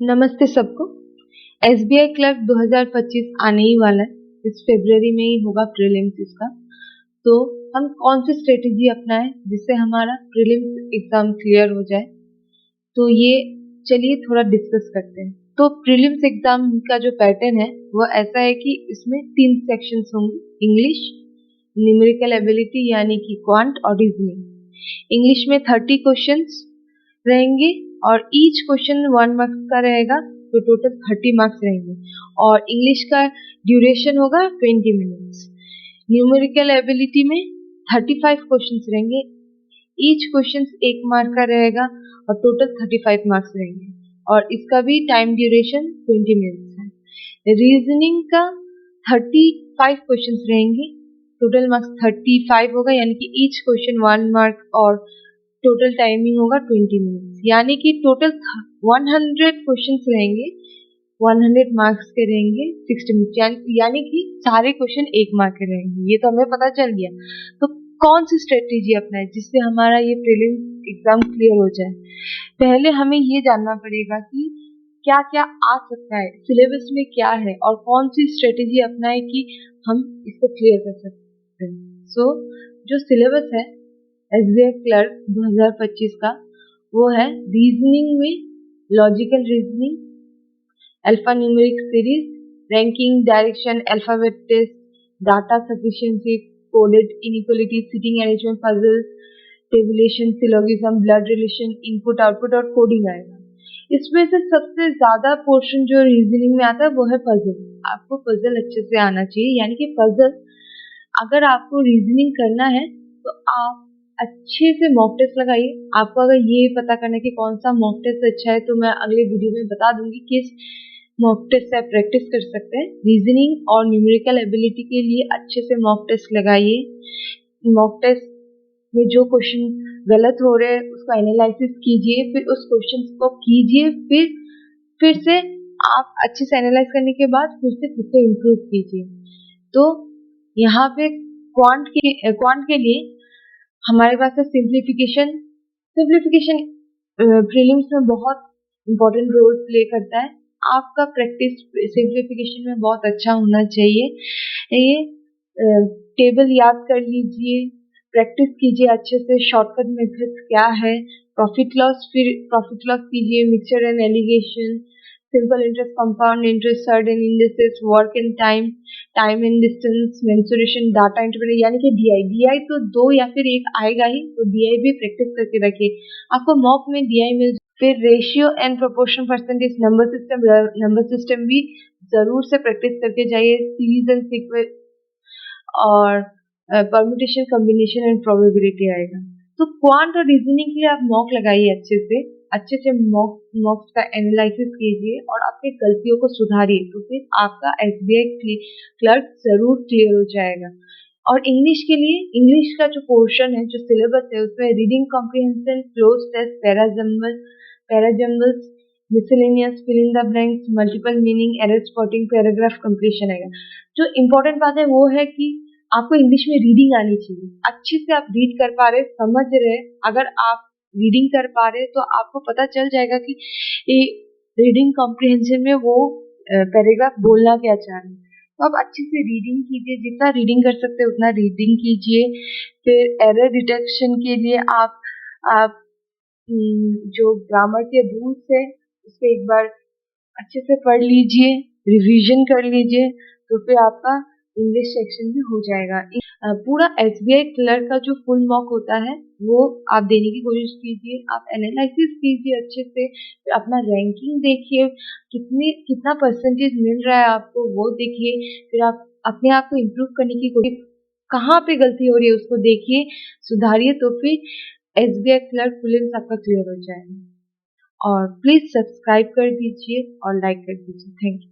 नमस्ते सबको। SBI clerk 2025 आने ही वाला है। इस फरवरी में ही होगा प्रीलिम्स इसका। तो हम कौन सी स्ट्रेटेजी अपनाएं जिससे हमारा प्रीलिम्स एग्जाम क्लियर हो जाए, तो ये चलिए थोड़ा डिस्कस करते हैं। तो प्रीलिम्स एग्जाम का जो पैटर्न है वो ऐसा है कि इसमें 3 सेक्शंस होंगे, इंग्लिश, न्यूमेरिकल एबिलिटी यानी कि क्वांट और रीजनिंग। इंग्लिश में 30 क्वेश्चंस रहेंगे और ईच क्वेश्चन 1 मार्क्स का रहेगा, तो टोटल 30 मार्क्स रहेंगे और इंग्लिश का ड्यूरेशन होगा 20 मिनट्स। न्यूमेरिकल एबिलिटी में 35 क्वेश्चंस रहेंगे, ईच क्वेश्चन 1 मार्क का रहेगा और टोटल 35 मार्क्स रहेंगे और इसका भी टाइम ड्यूरेशन 20 मिनट्स है। रीजनिंग का 35 क्वेश्चंस रहेंगे, टोटल मार्क्स 35 होगा यानी कि ईच क्वेश्चन 1 मार्क और टोटल टाइमिंग होगा 20 मिनट्स, यानी कि टोटल 100 क्वेश्चंस रहेंगे, 100 मार्क्स के रहेंगे 60 मिनट, यानी कि सारे क्वेश्चन 1 मार्क के रहेंगे। ये तो हमें पता चल गया। तो कौन सी स्ट्रेटेजी अपनाए जिससे हमारा ये प्रीलिम्स एग्जाम क्लियर हो जाए? पहले हमें ये जानना पड़ेगा कि क्या क्या आ सकता है, सिलेबस में क्या है और कौन सी स्ट्रेटेजी अपनाए कि हम इसको क्लियर कर सकते हैं। सो जो सिलेबस है एसबीआई क्लर्क 2025 का, वो है रीजनिंग में logical reasoning, alpha numeric series, ranking, direction, alphabet test, data sufficiency, coded inequality, sitting arrangement, puzzle, tabulation, syllogism, blood relation, input output और कोडिंग आएगा। इसमें से सबसे ज्यादा पोर्शन जो रीजनिंग में आता है वो है पजल। आपको पजल अच्छे से आना चाहिए, यानी कि पजल अगर आपको रीजनिंग करना है तो आप अच्छे से मॉक टेस्ट लगाइए। आपको अगर ये पता करना है कि कौन सा मॉक टेस्ट अच्छा है, तो मैं अगले वीडियो में बता दूंगी किस मॉक टेस्ट से आप प्रैक्टिस कर सकते हैं। रीजनिंग और न्यूमेरिकल एबिलिटी के लिए अच्छे से मॉक टेस्ट लगाइए। मॉक टेस्ट में जो क्वेश्चन गलत हो रहे हैं उसको एनालिसिस कीजिए, फिर उस क्वेश्चन को कीजिए, फिर से आप अच्छे से एनालाइज करने के बाद फिर से खुद को इम्प्रूव कीजिए। तो यहाँ पे क्वांट के लिए हमारे पास है सिंप्लीफिकेशन। सिंप्लीफिकेशन प्रीलिम्स में बहुत इंपॉर्टेंट रोल प्ले करता है। आपका प्रैक्टिस सिंप्लीफिकेशन में बहुत अच्छा होना चाहिए। ये टेबल याद कर लीजिए, प्रैक्टिस कीजिए अच्छे से, शॉर्टकट मेथड्स क्या है, प्रॉफिट लॉस, फिर प्रॉफिट लॉस कीजिए, mixture and allegation, simple interest, compound interest, certain indices, work and time, time and distance, mensuration, data interpret, यानी कि डीआई तो 2 या फिर 1 आएगा ही, तो डीआई भी प्रैक्टिस करके रखिए, आपको मॉक में डीआई मिल। फिर ratio and proportion percentage, number system भी जरूर से प्रैक्टिस करके जाइए, सीरीज एंड सीक्वेंस और परम्यूटेशन, कॉम्बिनेशन एंड प्रोबेबिलिटी आएगा। तो क्वांट और रीजनिंग के लिए आप मॉक लगाइए, अच्छे से मॉक्स का एनालिसिस कीजिए और अपनी गलतियों को सुधारिए, तो फिर आपका एसबीआई क्लर्क जरूर क्लियर हो जाएगा। और इंग्लिश के लिए, इंग्लिश का जो पोर्शन है, जो सिलेबस है, उसमें reading comprehension, cloze test, parajumbles, miscellaneous, fill in the blanks, multiple meaning, error spotting, paragraph completion आएगा। जो इम्पोर्टेंट बात है वो है कि आपको इंग्लिश में रीडिंग आनी चाहिए, अच्छे से आप रीड कर पा रहे, समझ रहे। अगर आप रीडिंग कर पा रहे तो आपको पता चल जाएगा कि रीडिंग कॉम्प्रिहेंशन में वो पैराग्राफ बोलना क्या चाह रहे हैं। तो आप अच्छे से रीडिंग कीजिए, जितना रीडिंग कर सकते हैं उतना रीडिंग कीजिए। फिर एरर डिटेक्शन के लिए आप जो ग्रामर के रूल्स है उसको एक बार अच्छे से पढ़ लीजिए, रिवीजन कर लीजिए, तो फिर आपका इंग्लिश सेक्शन भी हो जाएगा। पूरा एसबीआई क्लर्क का जो फुल मॉक होता है वो आप देने की कोशिश कीजिए, आप एनालिसिस कीजिए अच्छे से, फिर अपना रैंकिंग देखिए, कितना परसेंटेज मिल रहा है आपको वो देखिए, फिर आप अपने आप को इम्प्रूव करने की कोशिश, कहाँ पे गलती हो रही है उसको देखिए, सुधारिए, तो फिर एसबीआई क्लर्क प्रीलिम्स आपका क्लियर हो जाएगा। और प्लीज सब्सक्राइब कर दीजिए और लाइक कर दीजिए। Thank you.